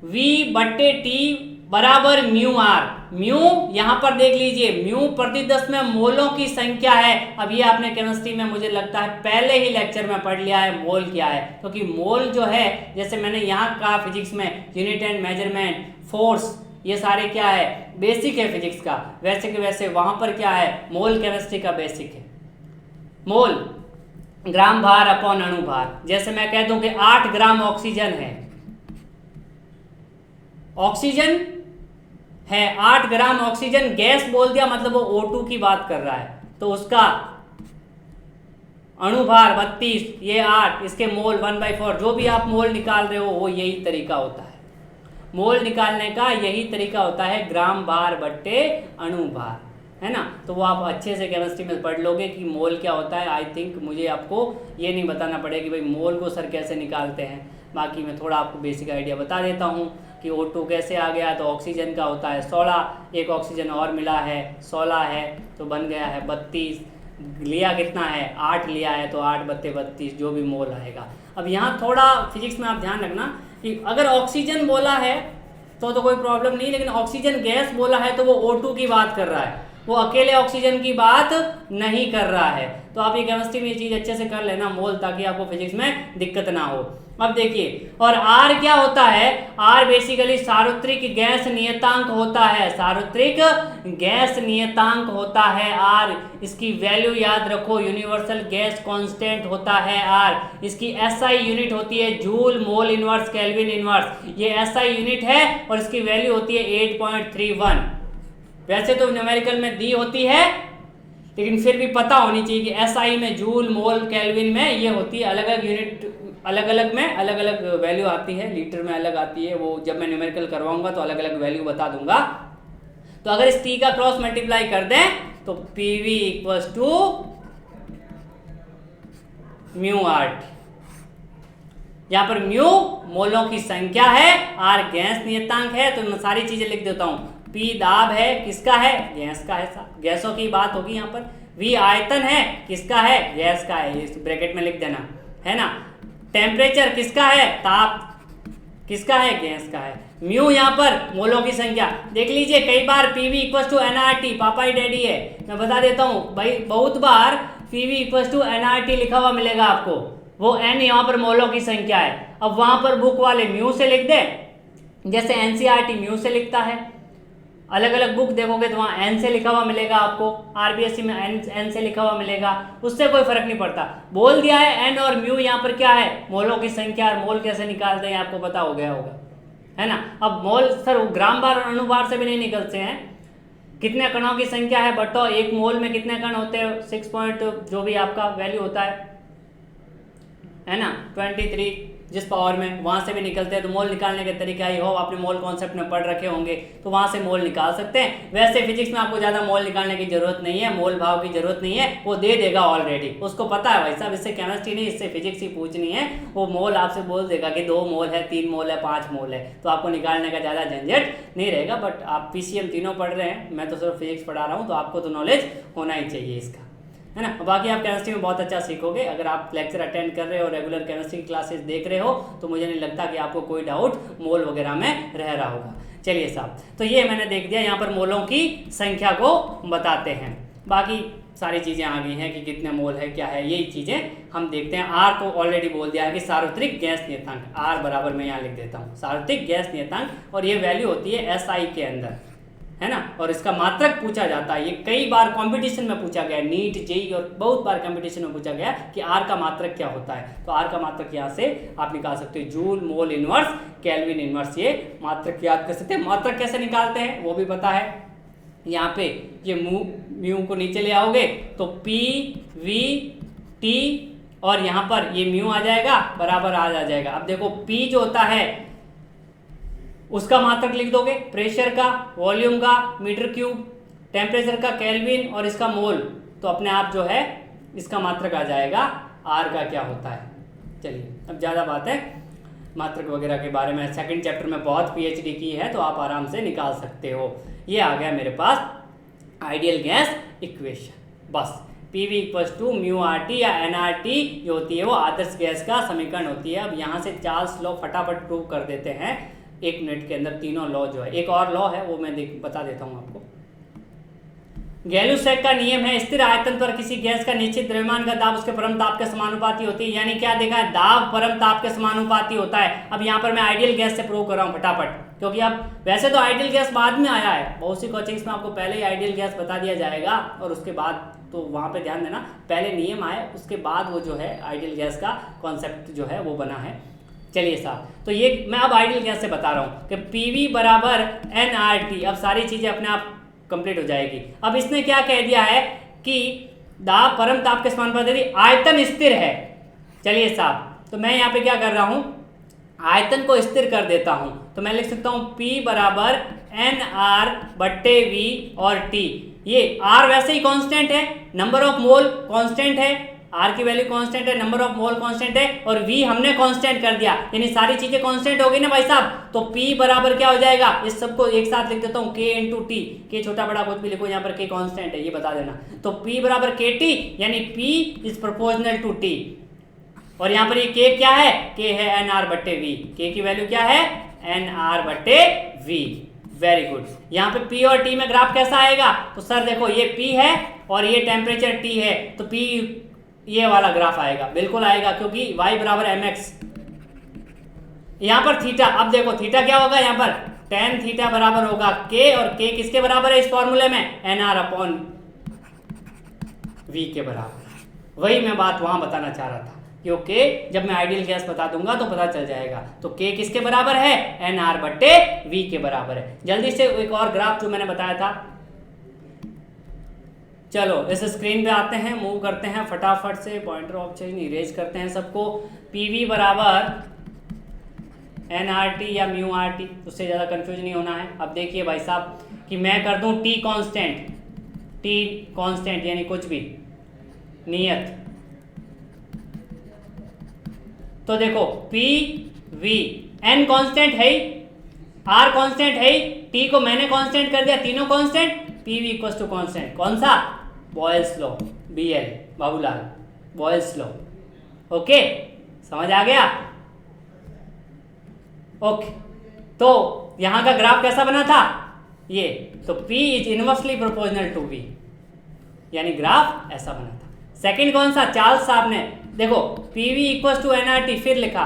S1: वी बट्टे टी बराबर म्यू आर, म्यू यहाँ पर देख लीजिए, म्यू प्रति 10 में मोलों की संख्या है। अब ये आपने केमिस्ट्री में मुझे लगता है पहले ही लेक्चर में पढ़ लिया है मोल क्या है, क्योंकि मोल जो है, जैसे मैंने यहाँ कहा फिजिक्स में यूनिट एंड मेजरमेंट, फोर्स, ये सारे क्या है, बेसिक है फिजिक्स का, वैसे के वैसे वहाँ पर क्या है, मोल केमिस्ट्री का बेसिक है। मोल ग्राम भार अपॉन अणु भार, जैसे मैं कह दूं कि 8 ग्राम ऑक्सीजन है, ऑक्सीजन है 8 ग्राम ऑक्सीजन, गैस बोल दिया मतलब वो O2 की बात कर रहा है, तो उसका अणुभार 32, ये 8, इसके मोल 1/4, जो भी आप मोल निकाल रहे हो वो यही तरीका होता है, मोल निकालने का यही तरीका होता है, ग्राम भार बट्टे अणुभार, है ना। तो वो आप अच्छे से केमिस्ट्री में पढ़ लोगे कि मोल क्या होता है। आई थिंक मुझे आपको ये नहीं बताना पड़ेगा कि भाई मोल को सर कैसे निकालते हैं, बाकी मैं थोड़ा आपको बेसिक आइडिया बता देता हूँ कि O2 कैसे आ गया। तो ऑक्सीजन का होता है 16, एक ऑक्सीजन और मिला है 16 है, तो बन गया है 32, लिया कितना है 8 लिया है, तो 8 बत्ते 32 जो भी मोल आएगा। अब यहाँ थोड़ा फिजिक्स में आप ध्यान रखना कि अगर ऑक्सीजन बोला है तो कोई प्रॉब्लम नहीं, लेकिन ऑक्सीजन गैस बोला है तो वो O2 की बात कर रहा है, वो अकेले ऑक्सीजन की बात नहीं कर रहा है। तो आप ये केमिस्ट्री में ये चीज़ अच्छे से कर लेना मोल, ताकि आपको फिजिक्स में दिक्कत ना हो। अब देखिए, और R क्या होता है, R बेसिकली सार्वत्रिक गैस नियतांक होता है, सार्वत्रिक गैस नियतांक होता है R, इसकी वैल्यू याद रखो, यूनिवर्सल गैस कांस्टेंट होता है R, इसकी SI यूनिट होती है joule mole inverse kelvin inverse, ये SI यूनिट है और इसकी वैल्यू होती है 8.31। वैसे तो न्यूमेरिकल में दी होती है, लेकिन फिर भी पता होनी चाहिए कि SI में जूल मोल केल्विन में ये होती है, अलग अलग यूनिट अलग अलग में अलग अलग वैल्यू आती है, लीटर में अलग आती है, वो जब मैं न्यूमेरिकल करवाऊंगा तो अलग अलग वैल्यू बता दूंगा। तो अगर इस T का क्रॉस मल्टीप्लाई कर दें तो PV equals to mu R, यहाँ पर म्यू मोलों की संख्या है, R गैस नियतांक है, तो मैं सारी चीजें लिख देता हूँ, P दाब है, किसका है? गैस का है साहब, गैसों की बात होगी यहाँ पर। V आयतन है, किसका है? गैस का है, इस ब्रैकेट में लिख देना, है ना। टेम्परेचर किसका है? ताप किसका है? गैस का है। म्यू यहाँ पर मोलों की संख्या देख लीजिए, कई बार PV इक्वल टू NRT, पापा ही डैडी है, मैं बता देता हूँ भाई, बहुत बार PV इक्वल टू NRT लिखा हुआ मिलेगा आपको, वो N यहाँ पर मोलों की संख्या है। अब वहां पर बुक वाले म्यू से लिख दे, जैसे NCERT म्यू से लिखता है, अलग अलग बुक देखोगे तो वहाँ N से लिखा हुआ मिलेगा आपको, RBSC में N से लिखा हुआ मिलेगा, उससे कोई फर्क नहीं पड़ता। बोल दिया है N और म्यू यहाँ पर क्या है? मोलों की संख्या। और मोल कैसे निकालते हैं आपको पता हो गया होगा, है ना। अब मोल सर ग्राम बार और अणुबार से भी नहीं निकलते हैं, कितने कणों की संख्या है बटो एक मोल में कितने कण होते हैं, 6 पॉइंट जो भी आपका वैल्यू होता है ना, 23 जिस पावर में, वहां से भी निकलते हैं। तो मोल निकालने के तरीका ही हो, आपने मोल कॉन्सेप्ट में पढ़ रखे होंगे, तो वहां से मोल निकाल सकते हैं। वैसे फिजिक्स में आपको ज़्यादा मोल निकालने की जरूरत नहीं है, मोल भाव की जरूरत नहीं है, वो दे देगा ऑलरेडी, उसको पता है भाई साहब, इससे केमिस्ट्री नहीं, इससे फिजिक्स ही पूछनी है, वो मोल आपसे बोल देगा कि 2 मोल है, 3 मोल है, 5 मोल है, तो आपको निकालने का ज़्यादा झंझट नहीं रहेगा। बट आप PCM तीनों पढ़ रहे हैं, मैं तो सिर्फ फिजिक्स पढ़ा रहा हूँ, तो आपको तो नॉलेज होना ही चाहिए इसका, है ना। बाकी आप केमिस्ट्री में बहुत अच्छा सीखोगे, अगर आप लेक्चर अटेंड कर रहे हो, रेगुलर केमिस्ट्री की क्लासेस देख रहे हो, तो मुझे नहीं लगता कि आपको कोई डाउट मोल वगैरह में रह रहा होगा। चलिए साहब, तो ये मैंने देख दिया, यहाँ पर मोलों की संख्या को बताते हैं, बाकी सारी चीज़ें आ गई हैं कि कितने मोल है, क्या है, यही चीज़ें हम देखते हैं। R को ऑलरेडी बोल दिया है कि सार्वत्रिक गैस नियतांक, R बराबर मैं यहाँ लिख देता हूँ, सार्वत्रिक गैस नियतांक, और ये वैल्यू होती है SI के अंदर, है ना। और इसका मात्रक पूछा जाता है, ये कई बार कंपटीशन में पूछा गया, नीट जेई और बहुत बार कंपटीशन में पूछा गया कि R का मात्रक क्या होता है। तो R का मात्रक यहाँ से आप निकाल सकते हो, joule, mole inverse, kelvin inverse, ये मात्रक याद कर सकते हैं। मात्रक कैसे निकालते हैं वो भी पता है, यहाँ पे ये म्यू को नीचे ले आओगे तो PV/T और यहाँ पर ये म्यू आ जाएगा, बराबर आ जाएगा। अब देखो P जो होता है उसका मात्रक लिख दोगे, प्रेशर का, वॉल्यूम का, मीटर क्यूब, टेम्परेचर का केल्विन, और इसका मोल, तो अपने आप जो है इसका मात्रक आ जाएगा R का क्या होता है। चलिए, अब ज़्यादा बात है मात्रक वगैरह के बारे में, सेकंड चैप्टर में बहुत PhD की है, तो आप आराम से निकाल सकते हो। ये आ गया मेरे पास आइडियल गैस इक्वेशन, बस PV इक्वल्स टू μRT या NRT जो होती है वो आदर्श गैस का समीकरण होती है। अब यहाँ से चार्ल्स लॉ फटाफट प्रूव कर देते हैं 1 मिनट के अंदर, तीनों लॉ जो है, एक और लॉ है वो मैं बता देता हूँ आपको। गैलुसेक का नियम है, स्थिर आयतन पर किसी गैस का निश्चित द्रव्यमान का दाब उसके परम ताप के समानुपाती होती है। यानी क्या देखा है, दाब परम ताप के समानुपाती होता है। अब यहाँ पर मैं आइडियल गैस से प्रूव कर रहा हूँ फटाफट, क्योंकि अब वैसे तो आइडियल गैस बाद में आया है, बहुत सी कोचिंग्स में आपको पहले ही आइडियल गैस बता दिया जाएगा, और उसके बाद तो वहाँ पे ध्यान देना, पहले नियम आए उसके बाद वो जो है आइडियल गैस का कॉन्सेप्ट जो है वो बना है। चलिए साहब, तो ये मैं अब आइडियल गैस से बता रहा हूँ कि PV बराबर NRT, अब सारी चीज़ें अपने आप कंप्लीट हो जाएगी। अब इसने क्या कह दिया है कि दाब परम ताप के समानुपाती, आयतन स्थिर है। चलिए साहब, तो मैं यहाँ पे क्या कर रहा हूँ, आयतन को स्थिर कर देता हूँ, तो मैं लिख सकता हूँ P बराबर NR/V और T। ये R वैसे ही कांस्टेंट है, नंबर ऑफ मोल कांस्टेंट है, R की वैल्यू कांस्टेंट है, नंबर ऑफ मोल कांस्टेंट है, और V हमने कांस्टेंट कर दिया, यानी सारी चीजें कांस्टेंट हो गई ना भाई साहब। तो P बराबर क्या हो जाएगा, इस सबको एक साथ लिख देता हूँ, K इंटू T, K छोटा बड़ा कुछ भी लिखो, यहाँ पर K कांस्टेंट है, ये बता देना। तो P बराबर KT, यानी P is proportional to T, और यहाँ पर ये K क्या है, K है NR/V, K की वैल्यू क्या है, NR/V। Very good. यहाँ पे P और T में ग्राफ कैसा आएगा, तो सर देखो ये P है और ये टेम्परेचर T है, तो P ये वाला ग्राफ आएगा, बिल्कुल आएगा, क्योंकि y बराबर mx। यहाँ पर थीटा, अब देखो थीटा क्या होगा, यहाँ पर tan थीटा बराबर होगा k, और k किसके बराबर है इस फॉर्मूले में, NR/V के बराबर। वही मैं बात वहां बताना चाह रहा था, क्योंकि जब मैं आइडियल गैस बता दूंगा तो पता चल जाएगा। तो k किसके बराबर है, NR/V के बराबर है। जल्दी से एक और ग्राफ जो मैंने बताया था, चलो इस स्क्रीन पे आते हैं, मूव करते हैं फटाफट से, पॉइंटर ऑप्शन इरेज करते हैं सबको। PV बराबर NRT या μRT, उससे ज़्यादा कंफ्यूज नहीं होना है। अब देखिए भाई साहब कि मैं कर दूं T कांस्टेंट यानी कुछ भी नियत, तो देखो PV, N कांस्टेंट है ही, आर कांस्टेंट है ही, टी को मैंने कांस्टेंट कर दिया, तीनों constant, P V equal to constant. कौन सा? Boyle's law, BL Babulal, Boyle's law. Okay, समझ आ गया? ओके, तो यहां का ग्राफ कैसा बना था ये, तो P is inversely proportional to V, यानी ग्राफ ऐसा बना था। सेकंड कौन सा? चार्ल्स साहब ने देखो PV इक्वल टू nRT फिर लिखा।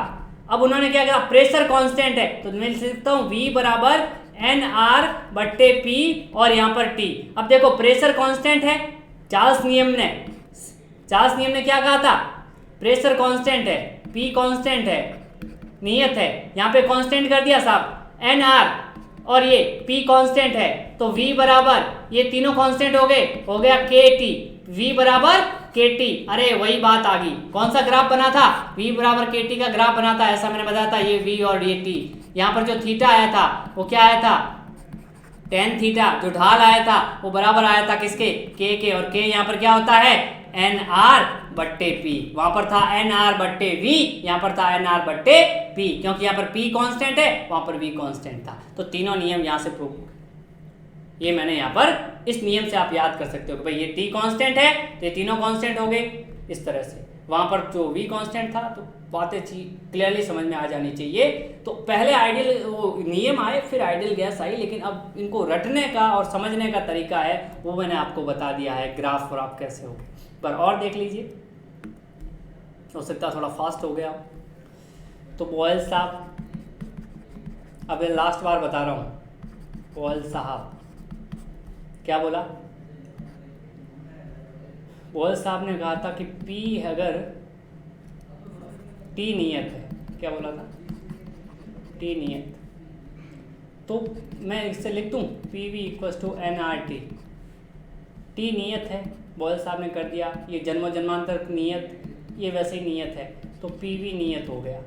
S1: अब उन्होंने क्या कहा? प्रेशर कांस्टेंट है तो मैं लिख सकता हूं V बराबर NR/P और यहां पर T। अब देखो प्रेशर कांस्टेंट है, चार्ल्स नियम ने क्या कहा था? प्रेशर कांस्टेंट है, P कांस्टेंट है, नियत है, यहाँ पे कांस्टेंट कर दिया साहब NR और ये P कांस्टेंट है, तो V बराबर ये तीनों कांस्टेंट हो गया KT, V बराबर KT। अरे वही बात आ गई, कौन सा ग्राफ बना था? V बराबर KT का ग्राफ बना था, ऐसा मैंने बताया था। ये V और ये T, यहाँ पर जो थीटा आया था वो क्या आया था? tan थीटा, जो ढाल आया था वो बराबर आया था किसके? K के, और K यहाँ पर क्या होता है? NR/P। वहां पर था NR/V, यहाँ पर था NR/P, क्योंकि यहाँ पर P कांस्टेंट है, वहां पर V कांस्टेंट था। तो तीनों नियम यहाँ से प्रूव, ये मैंने यहाँ पर इस नियम से आप याद कर सकते हो कि भाई ये T कांस्टेंट है तो ये तीनों कांस्टेंट हो गए इस तरह से। वहां पर जो V कांस्टेंट था, तो बातें क्लियरली समझ में आ जानी चाहिए। तो पहले आइडियल वो नियम आए, फिर आइडियल गैस आई, लेकिन अब इनको रटने का और समझने का तरीका है वो मैंने आपको बता दिया है, ग्राफ कैसे होगा। पर और देख लीजिए, हो सकता है थोड़ा फास्ट हो गया। तो बॉयल साहब, अब ये लास्ट बार बता रहा हूँ, बॉयल साहब क्या बोला? बॉयल साहब ने कहा था कि P अगर T नियत है, क्या बोला था? T नियत, तो मैं इससे लिख दूँ PV equal to NRT। T नियत है, बॉयल साहब ने कर दिया, ये जन्मों जन्मांतर नियत, ये वैसे ही नियत है, तो PV नियत हो गया,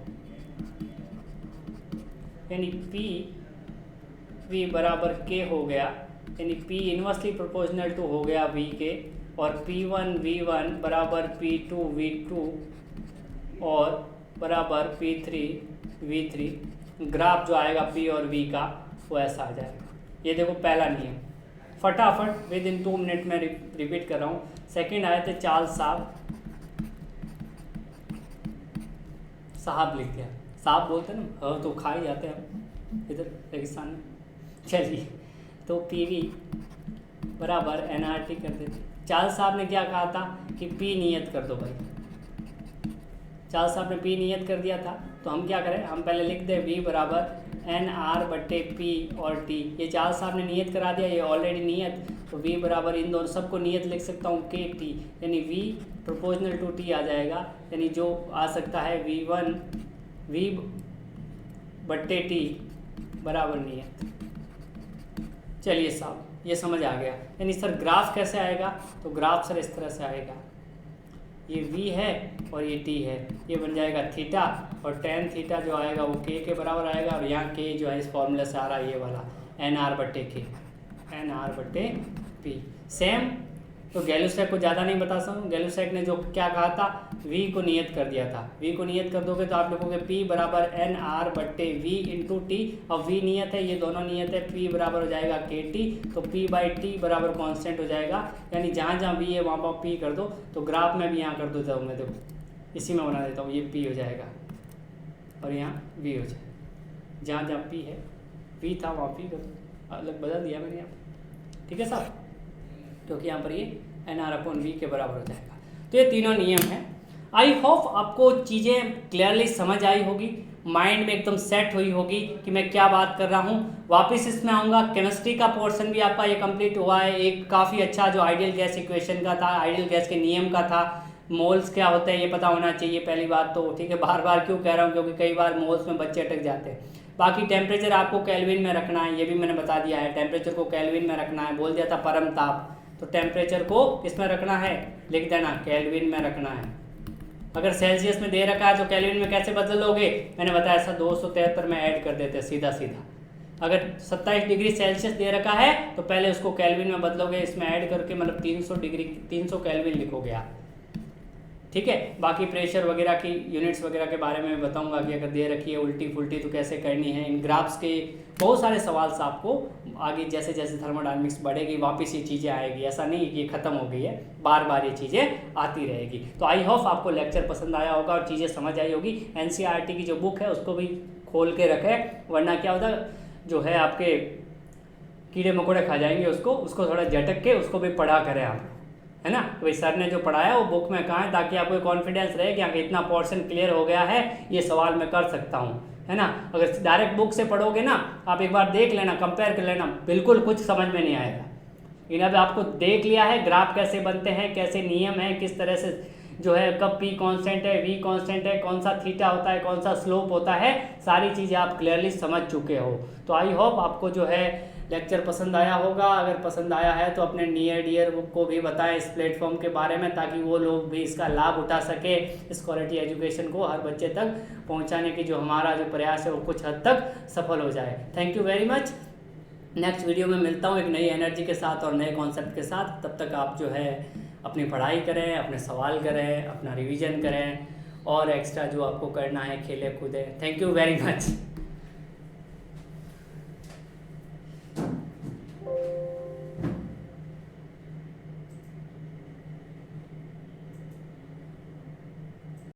S1: यानी PV बराबर K हो गया, यानी P इनवर्सली प्रोपोर्शनल टू हो गया V के, और P1 V1 बराबर P2 V2 और बराबर P3 V3। ग्राफ जो आएगा P और V का वो ऐसा आ जाएगा। ये देखो पहला नियम, फटाफट विद इन 2 मिनट में रिपीट कर रहा हूँ। सेकंड आए थे चार्ल्स साहब लिख दिया, साहब बोलते ना, हाँ तो खा ही जाते हैं इधर रेगिस्तान में। चलिए, तो PV बराबर NRT कर देते। चार्ल्स साहब ने क्या कहा था कि P नियत कर दो भाई, चार्ल्स साहब ने P नियत कर दिया था, तो हम क्या करें, हम पहले लिख दें V बराबर NR/P और T। ये चार्ल्स साहब ने नियत करा दिया, ये ऑलरेडी नियत, तो V बराबर इन दोनों सबको नियत लिख सकता हूँ KT, यानी V प्रोपोर्शनल टू T आ जाएगा, यानी जो आ सकता है V1 V/T बराबर नियत। चलिए साहब, ये समझ आ गया। यानी सर ग्राफ कैसे आएगा? तो ग्राफ सर इस तरह से आएगा, ये V है और ये T है, ये बन जाएगा थीटा, और tan थीटा जो आएगा वो K के बराबर आएगा, और यहाँ K जो है इस फॉर्मूले से आ रहा है ये वाला NR/K, NR/P। सेम, तो गैलुसैक को ज़्यादा नहीं बता सकूँ, गैलुसैक ने जो क्या कहा था, V को नियत कर दिया था। V को नियत कर दोगे तो आप लिखोगे P बराबर NR/V इंटू T, और V नियत है, ये दोनों नियत है, P बराबर हो जाएगा KT, तो P/T बराबर कांस्टेंट हो जाएगा, यानी जहाँ जहाँ V है वहाँ पर P कर दो। तो ग्राफ में भी यहाँ कर देता हूँ मैं, देखो इसी में बना देता हूँ, ये P हो जाएगा और यहाँ V हो जाएगा, जहाँ जहाँ P है, V था वहाँ P कर दो, अलग बदल दिया मैंने यहाँ पर, ठीक है साहब, क्योंकि यहाँ पर ये NR/V के बराबर हो जाएगा। तो ये तीनों नियम हैं। आई होप आपको चीज़ें क्लियरली समझ आई होगी, माइंड में एकदम सेट हुई होगी कि मैं क्या बात कर रहा हूँ। वापस इसमें आऊँगा, केमिस्ट्री का पोर्शन भी आपका ये कंप्लीट हुआ है, एक काफ़ी अच्छा जो आइडियल गैस इक्वेशन का था, आइडियल गैस के नियम का था, मोल्स क्या होते हैं ये पता होना चाहिए पहली बात तो, ठीक है। बार बार क्यों कह रहा हूँ, क्योंकि कई बार मोल्स में बच्चे अटक जाते हैं। बाकी टेम्परेचर आपको केल्विन में रखना है, ये भी मैंने बता दिया है, टेम्परेचर को केल्विन में रखना है। बोल दिया था परम ताप, तो टेम्परेचर को किस में रखना है, लिख देना केल्विन में रखना है। अगर सेल्सियस में दे रखा है तो केल्विन में कैसे बदलोगे, मैंने बताया ऐसा 273 में ऐड कर देते सीधा सीधा। अगर 27 डिग्री सेल्सियस दे रखा है तो पहले उसको केल्विन में बदलोगे, इसमें ऐड करके मतलब 300 डिग्री 300 केल्विन लिखोगे आप, ठीक है। बाकी प्रेशर वगैरह की यूनिट्स वगैरह के बारे में बताऊंगा कि अगर दे रखी है उल्टी फुल्टी तो कैसे करनी है। इन ग्राफ्स के बहुत सारे सवाल से आपको आगे जैसे जैसे थर्मोडायनेमिक्स बढ़ेगी वापस ये चीज़ें आएगी, ऐसा नहीं कि ये ख़त्म हो गई है, बार बार ये चीज़ें आती रहेगी। तो आई होप आपको लेक्चर पसंद आया होगा और चीज़ें समझ आई होगी। NCERT की जो बुक है उसको भी खोल के रखें, वरना क्या होता जो है आपके कीड़े मकोड़े खा जाएंगे उसको थोड़ा झटक के उसको भी पढ़ा करें आप, है ना। तो सर ने जो पढ़ाया वो बुक में कहाँ है, ताकि आपको कॉन्फिडेंस रहे कि आगे इतना पोर्शन क्लियर हो गया है, ये सवाल मैं कर सकता हूँ, है ना। अगर डायरेक्ट बुक से पढ़ोगे ना, आप एक बार देख लेना, कंपेयर कर लेना, बिल्कुल कुछ समझ में नहीं आएगा। लेकिन अब आपको देख लिया है ग्राफ कैसे बनते हैं, कैसे नियम है, किस तरह से जो है कब P कांस्टेंट है, V कांस्टेंट है, कौन सा थीटा होता है, कौन सा स्लोप होता है, सारी चीज़ें आप क्लियरली समझ चुके हो। तो आई होप आपको जो है लेक्चर पसंद आया होगा। अगर पसंद आया है तो अपने नियर डियर को भी बताएं इस प्लेटफॉर्म के बारे में, ताकि वो लोग भी इसका लाभ उठा सके। इस क्वालिटी एजुकेशन को हर बच्चे तक पहुंचाने की जो हमारा जो प्रयास है वो कुछ हद तक सफल हो जाए। Thank you very much. Next video में मिलता हूँ एक नई एनर्जी के साथ और नए कॉन्सेप्ट के साथ। तब तक आप जो है अपनी पढ़ाई करें, अपने सवाल करें, अपना रिवीजन करें और एक्स्ट्रा जो आपको करना है खेले कूदें। Thank you very much.